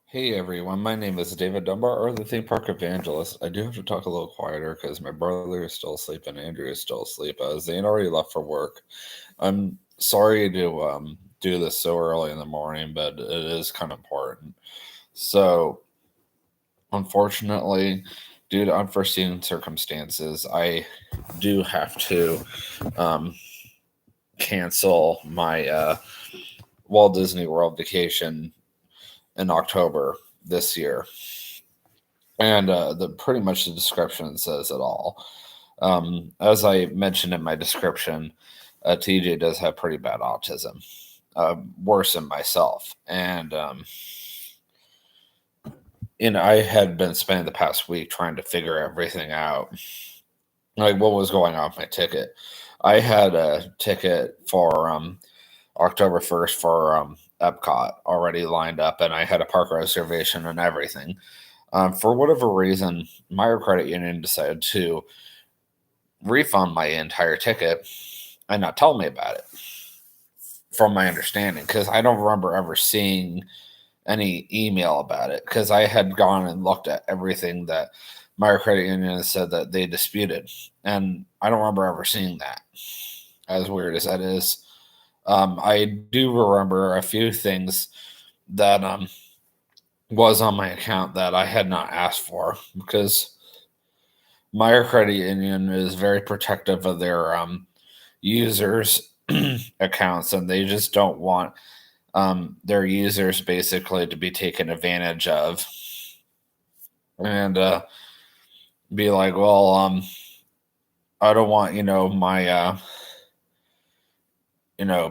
Hey everyone, my name is David Dunbar, or the theme park evangelist. I do have to talk a little quieter because my brother is still asleep and Andrew is still asleep, as they had already left for work. I'm sorry to do this so early in the morning, but it is kind of important. So, unfortunately, due to unforeseen circumstances, I do have to um, cancel my Walt Disney World vacation in October this year. And the pretty much the description says it all. As I mentioned in my description, TJ does have pretty bad autism, worse than myself. And I had been spending the past week trying to figure everything out, like what was going on with my ticket. I had a ticket for October 1st for Epcot already lined up, and I had a park reservation and everything. For whatever reason, Meijer Credit Union decided to refund my entire ticket and not tell me about it, from my understanding, because I don't remember ever seeing any email about it, because I had gone and looked at everything that Meijer Credit Union said that they disputed, and I don't remember ever seeing that, as weird as that is. I do remember a few things that was on my account that I had not asked for, because Meijer Credit Union is very protective of their users' accounts, and they just don't want their users basically to be taken advantage of and be like, well, I don't want my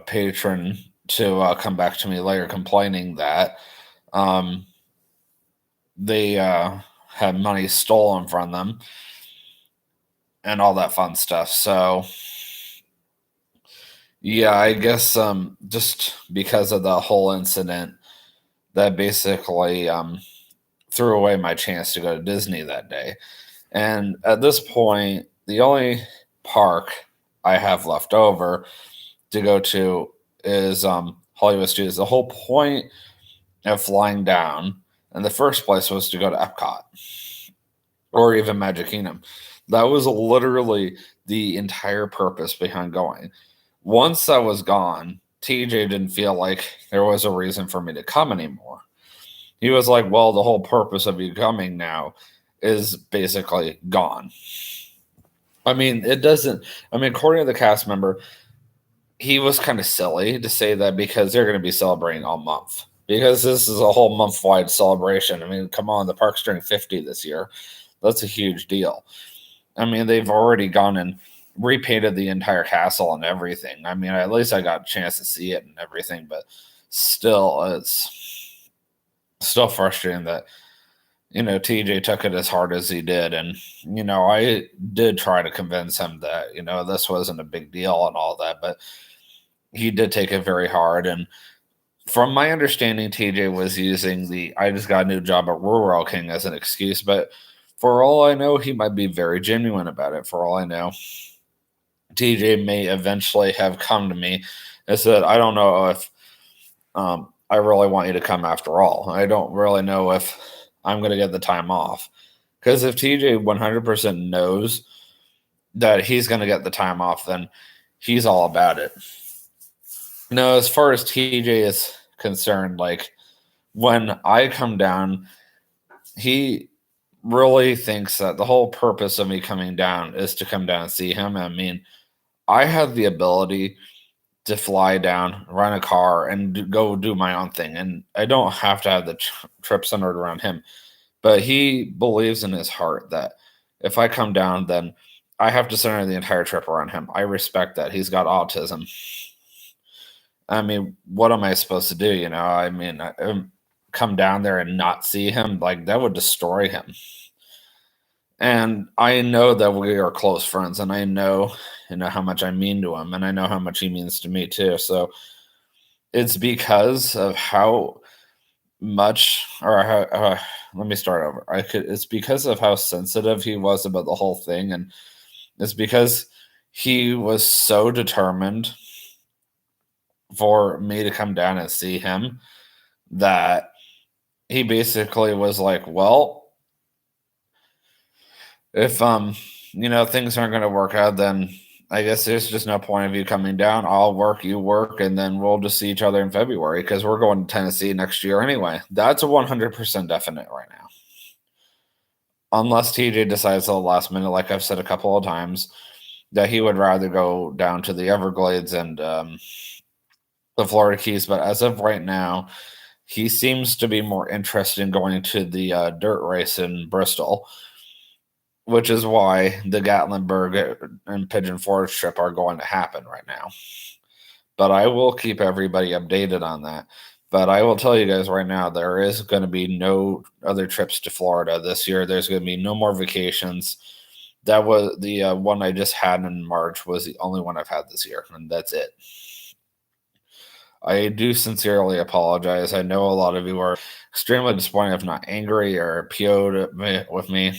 patron to come back to me later complaining that um, they had money stolen from them and all that fun stuff. So yeah, I guess just because of the whole incident that basically threw away my chance to go to Disney that day. And at this point, the only park I have left over to go to is Hollywood Studios. The whole point of flying down in the first place was to go to Epcot or even Magic Kingdom. That was literally the entire purpose behind going. Once that was gone, TJ didn't feel like there was a reason for me to come anymore. He was like, well, the whole purpose of you coming now is basically gone. I mean, it doesn't, I mean, according to the cast member, he was kind of silly to say that because they're going to be celebrating all month. Because this is a whole month wide celebration. I mean, come on, the park's turning 50 this year. That's a huge deal. I mean, they've already gone and repainted the entire castle and everything. I mean, at least I got a chance to see it and everything, but still, it's still frustrating that TJ took it as hard as he did. And I did try to convince him that this wasn't a big deal and all that, but he did take it very hard. And from my understanding, TJ was using the "I just got a new job at Rural King" as an excuse, but for all I know, he might be very genuine about it. For all I know, TJ may eventually have come to me and said, I don't know if I really want you to come after all. I don't really know if I'm going to get the time off. Because if TJ 100% knows that he's going to get the time off, then he's all about it. Now, as far as TJ is concerned, like when I come down, he really thinks that the whole purpose of me coming down is to come down and see him. I mean, I have the ability to fly down, rent a car, and go do my own thing. And I don't have to have the trip centered around him. But he believes in his heart that if I come down, then I have to center the entire trip around him. I respect that. He's got autism. I mean, what am I supposed to do? I mean, come down there and not see him, like that would destroy him. And I know that we are close friends, and I know, how much I mean to him, and I know how much he means to me too. So it's because of how much, or how, let me start over. It's because of how sensitive he was about the whole thing, and it's because he was so determined for me to come down and see him that he basically was like, "Well, if things aren't going to work out, then I guess there's just no point of you coming down. I'll work, you work, and then we'll just see each other in February because we're going to Tennessee next year anyway." That's a 100% definite right now. Unless TJ decides at the last minute, like I've said a couple of times, that he would rather go down to the Everglades and the Florida Keys. But as of right now, he seems to be more interested in going to the dirt race in Bristol, which is why the Gatlinburg and Pigeon Forge trip are going to happen right now. But I will keep everybody updated on that. But I will tell you guys right now, there is going to be no other trips to Florida this year. There's going to be no more vacations. That was the one I just had in March was the only one I've had this year, and that's it. I do sincerely apologize. I know a lot of you are extremely disappointed, if not angry or PO'd with me,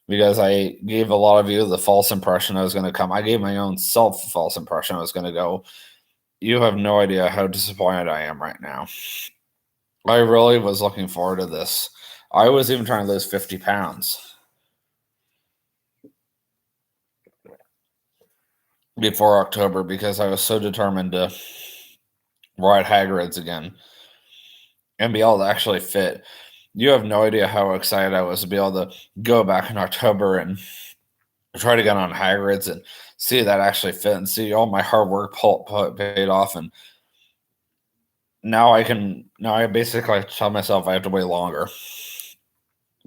because I gave a lot of you the false impression I was going to come. I gave my own self false impression I was going to go. You have no idea how disappointed I am right now. I really was looking forward to this. I was even trying to lose 50 pounds before October because I was so determined to ride Hagrid's again and be able to actually fit. You have no idea how excited I was to be able to go back in October and try to get on Hagrid's and see that actually fit and see all my hard work paid off. And now I basically tell myself I have to wait longer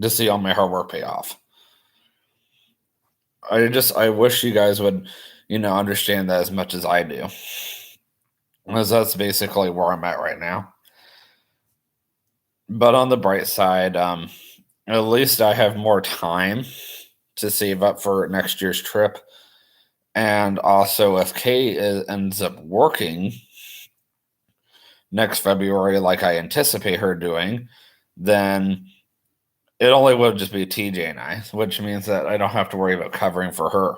to see all my hard work pay off. I wish you guys would, understand that as much as I do. Because that's basically where I'm at right now. But on the bright side, at least I have more time to save up for next year's trip. And also, if ends up working next February, like I anticipate her doing, then it only would just be TJ and I, which means that I don't have to worry about covering for her.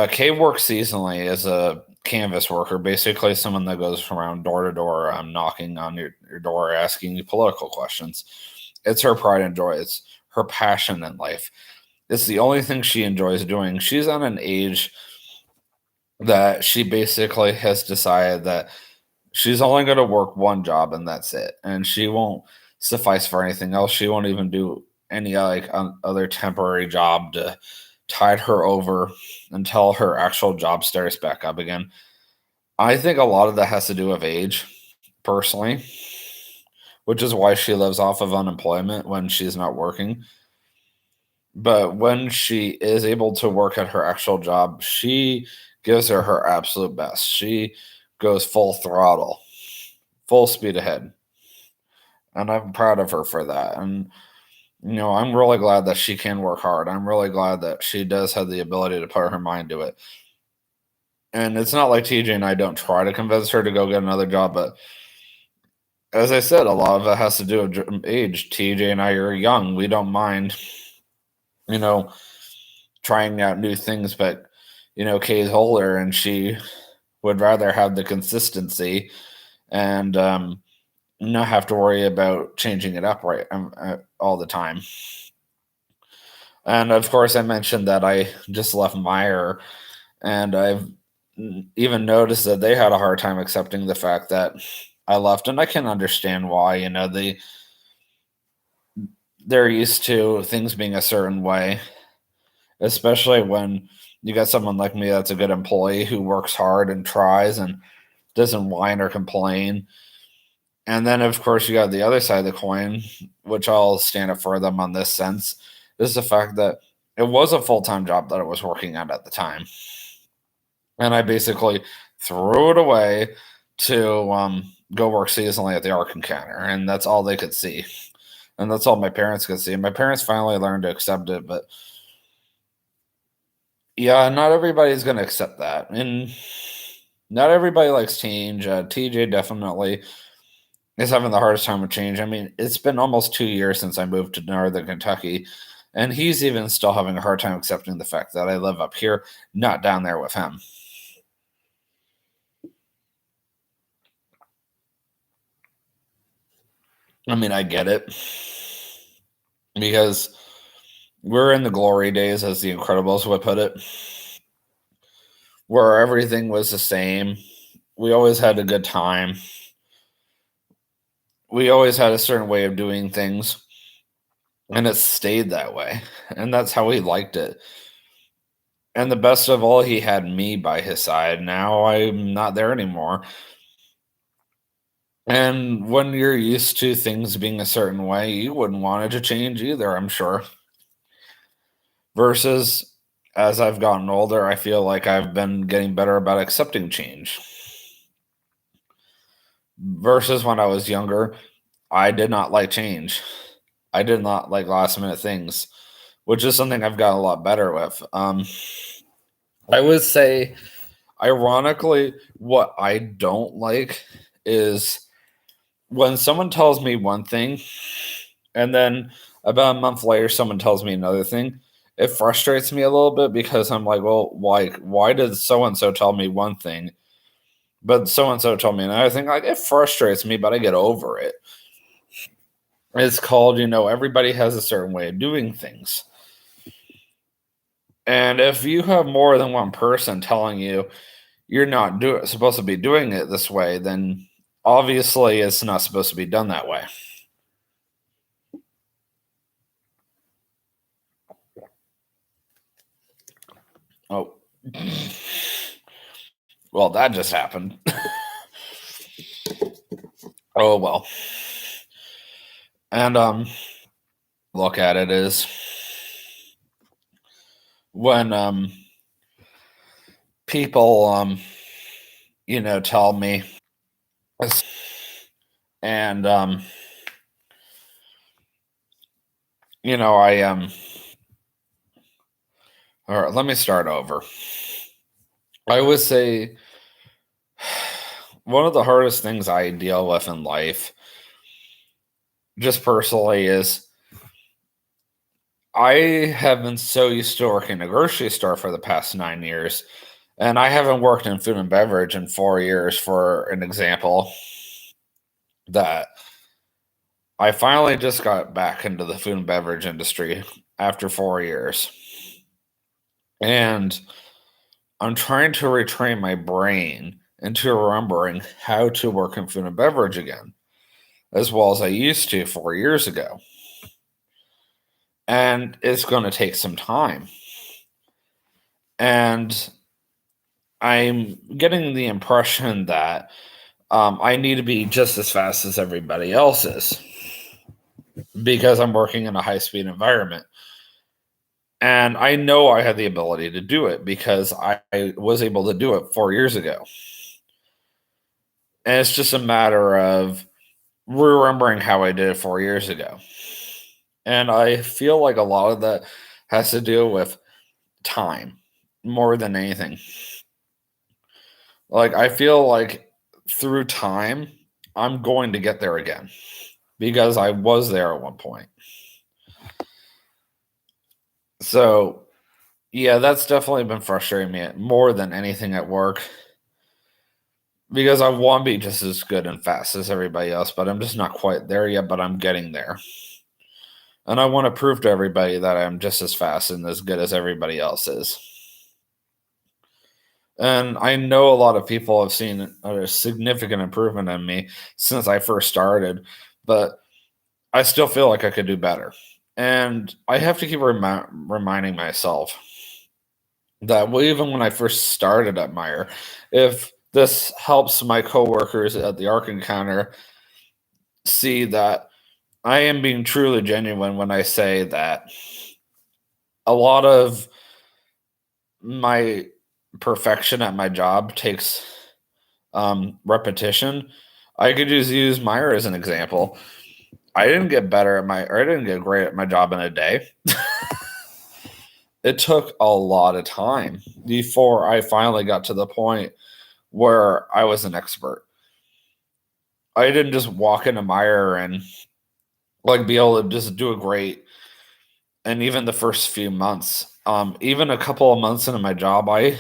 Kay works seasonally as a canvas worker, basically someone that goes around door to door, knocking on your door, asking you political questions. It's her pride and joy. It's her passion in life. It's the only thing she enjoys doing. She's on an age that she basically has decided that she's only going to work one job and that's it. And she won't suffice for anything else. She won't even do any other temporary job to tide her over until her actual job starts back up again. I think a lot of that has to do with age, personally, which is why she lives off of unemployment when she's not working. But when she is able to work at her actual job, she gives her absolute best. She goes full throttle, full speed ahead. And I'm proud of her for that. And, I'm really glad that she can work hard. I'm really glad that she does have the ability to put her mind to it. And it's not like TJ and I don't try to convince her to go get another job, but as I said, a lot of it has to do with age. TJ and I are young. We don't mind, you know, trying out new things, but Kay's older and she would rather have the consistency and not have to worry about changing it up all the time. And of course, I mentioned that I just left Meijer, and I've even noticed that they had a hard time accepting the fact that I left, and I can understand why. They're used to things being a certain way, especially when you got someone like me that's a good employee who works hard and tries and doesn't whine or complain. And then, of course, you got the other side of the coin, which I'll stand up for them on this sense, is the fact that it was a full time job that I was working at the time. And I basically threw it away to go work seasonally at the Ark Encounter. And that's all they could see. And that's all my parents could see. And my parents finally learned to accept it. But yeah, not everybody's going to accept that. And not everybody likes change. TJ definitely is having the hardest time with change. I mean, it's been almost 2 years since I moved to Northern Kentucky, and he's even still having a hard time accepting the fact that I live up here, not down there with him. I mean, I get it because we're in the glory days, as the Incredibles would put it, where everything was the same. We always had a good time. We always had a certain way of doing things, and it stayed that way. And that's how he liked it. And the best of all, he had me by his side. Now I'm not there anymore. And when you're used to things being a certain way, you wouldn't want it to change either, I'm sure. Versus as I've gotten older, I feel like I've been getting better about accepting change. Versus when I was younger, I did not like change. I did not like last minute things, which is something I've gotten a lot better with. I would say, ironically, what I don't like is when someone tells me one thing and then about a month later someone tells me another thing. It frustrates me a little bit because I'm like, well, why did so and so tell me one thing, but so and so told me another thing? Like, it frustrates me, but I get over it. It's called, everybody has a certain way of doing things. And if you have more than one person telling you you're not supposed to be doing it this way, then obviously it's not supposed to be done that way. Oh, well, that just happened. Oh, well. And look at it is when people tell me, and I all right, let me start over. I would say one of the hardest things I deal with in life, just personally, is I have been so used to working in a grocery store for the past 9 years, and I haven't worked in food and beverage in 4 years, for an example, that I finally just got back into the food and beverage industry after 4 years. And I'm trying to retrain my brain into remembering how to work in food and beverage again, as well as I used to 4 years ago. And it's going to take some time. And I'm getting the impression that I need to be just as fast as everybody else is because I'm working in a high speed environment. And I know I have the ability to do it because I was able to do it 4 years ago. And it's just a matter of remembering how I did it 4 years ago. And I feel like a lot of that has to do with time more than anything. Like, I feel like through time, I'm going to get there again because I was there at one point. So, yeah, that's definitely been frustrating me more than anything at work because I want to be just as good and fast as everybody else, but I'm just not quite there yet, but I'm getting there. And I want to prove to everybody that I'm just as fast and as good as everybody else is. And I know a lot of people have seen a significant improvement in me since I first started, but I still feel like I could do better. And I have to keep reminding myself that even when I first started at Meijer, if this helps my coworkers at the Arc counter see that I am being truly genuine when I say that a lot of my perfection at my job takes repetition. I could just use Meijer as an example. I didn't get I didn't get great at my job in a day. It took a lot of time before I finally got to the point where I was an expert. I didn't just walk into Meijer and like be able to just do it great. And even the first few months, even a couple of months into my job, I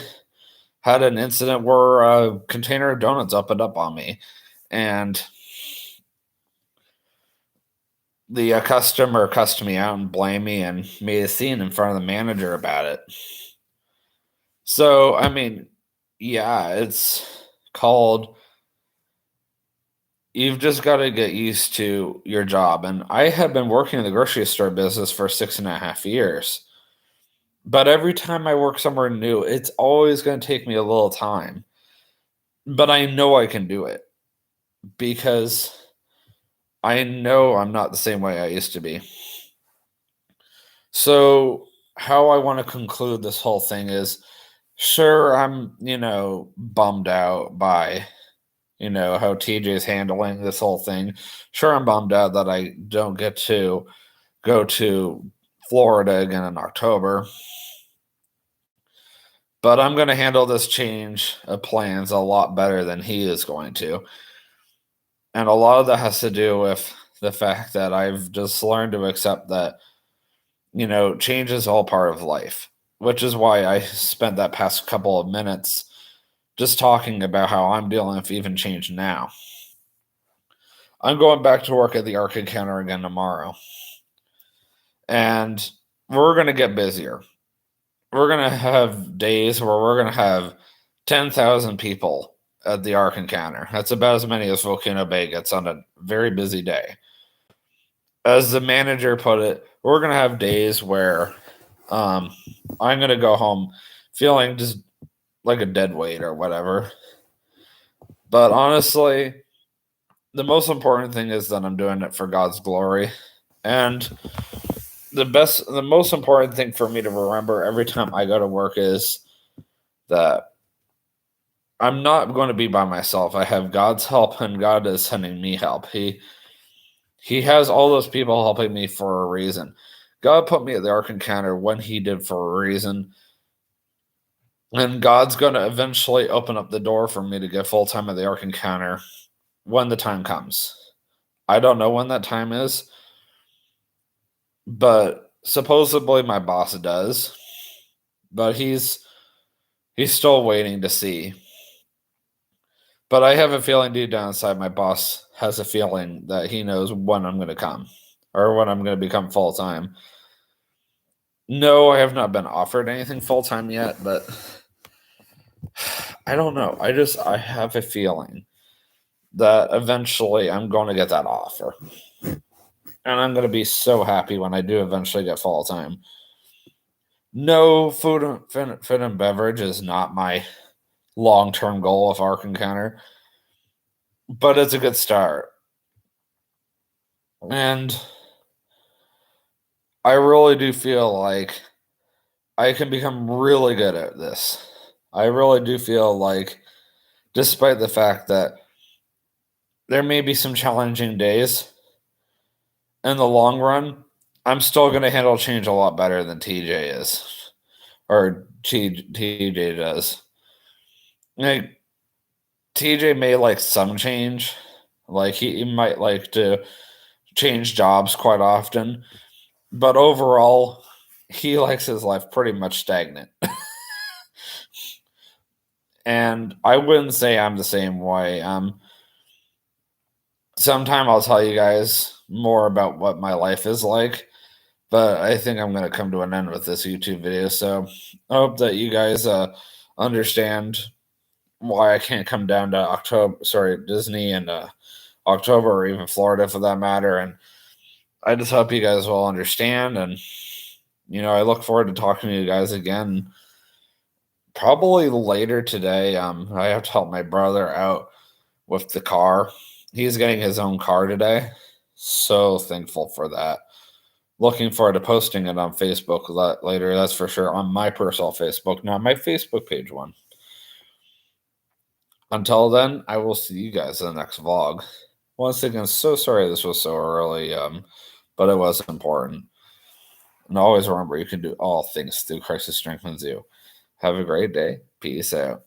had an incident where a container of donuts opened up on me. And the customer cussed me out and blamed me and made a scene in front of the manager about it. So, I mean, yeah, it's called you've just got to get used to your job. And I have been working in the grocery store business for 6.5 years. But every time I work somewhere new, it's always going to take me a little time. But I know I can do it because I know I'm not the same way I used to be. So, how I want to conclude this whole thing is sure, I'm, bummed out by, how TJ is handling this whole thing. Sure, I'm bummed out that I don't get to go to Florida again in October. But I'm going to handle this change of plans a lot better than he is going to. And a lot of that has to do with the fact that I've just learned to accept that, change is all part of life, which is why I spent that past couple of minutes just talking about how I'm dealing with even change now. I'm going back to work at the Arcade counter again tomorrow. And we're going to get busier. We're going to have days where we're going to have 10,000 people at the Arc Encounter. That's about as many as Volcano Bay gets on a very busy day. As the manager put it, we're going to have days where I'm going to go home feeling just like a dead weight or whatever. But honestly, the most important thing is that I'm doing it for God's glory. And the most important thing for me to remember every time I go to work is that I'm not going to be by myself. I have God's help, and God is sending me help. He has all those people helping me for a reason. God put me at the Ark Encounter when He did for a reason, and God's going to eventually open up the door for me to get full time at the Ark Encounter when the time comes. I don't know when that time is, but supposedly my boss does. But he's still waiting to see. But I have a feeling deep down inside my boss has a feeling that he knows when I'm going to come or when I'm going to become full time. No, I have not been offered anything full time yet, but I don't know. I have a feeling that eventually I'm going to get that offer. And I'm going to be so happy when I do eventually get full time. No, food and beverage is not my long-term goal of Ark Encounter, but it's a good start. And I really do feel like I can become really good at this. I really do feel like, despite the fact that there may be some challenging days, in the long run, I'm still going to handle change a lot better than TJ is, or TJ does. Like, TJ may like some change, like he might like to change jobs quite often, but overall, he likes his life pretty much stagnant. And I wouldn't say I'm the same way. Sometime I'll tell you guys more about what my life is like, but I think I'm going to come to an end with this YouTube video. So I hope that you guys understand why I can't come down to Disney and October, or even Florida for that matter. And I just hope you guys will understand. And, I look forward to talking to you guys again probably later today. I have to help my brother out with the car. He's getting his own car today. So thankful for that. Looking forward to posting it on Facebook later. That's for sure. On my personal Facebook, not my Facebook page one. Until then, I will see you guys in the next vlog. Once again, so sorry this was so early, but it was important. And always remember, you can do all things through Christ who strengthens you. Have a great day. Peace out.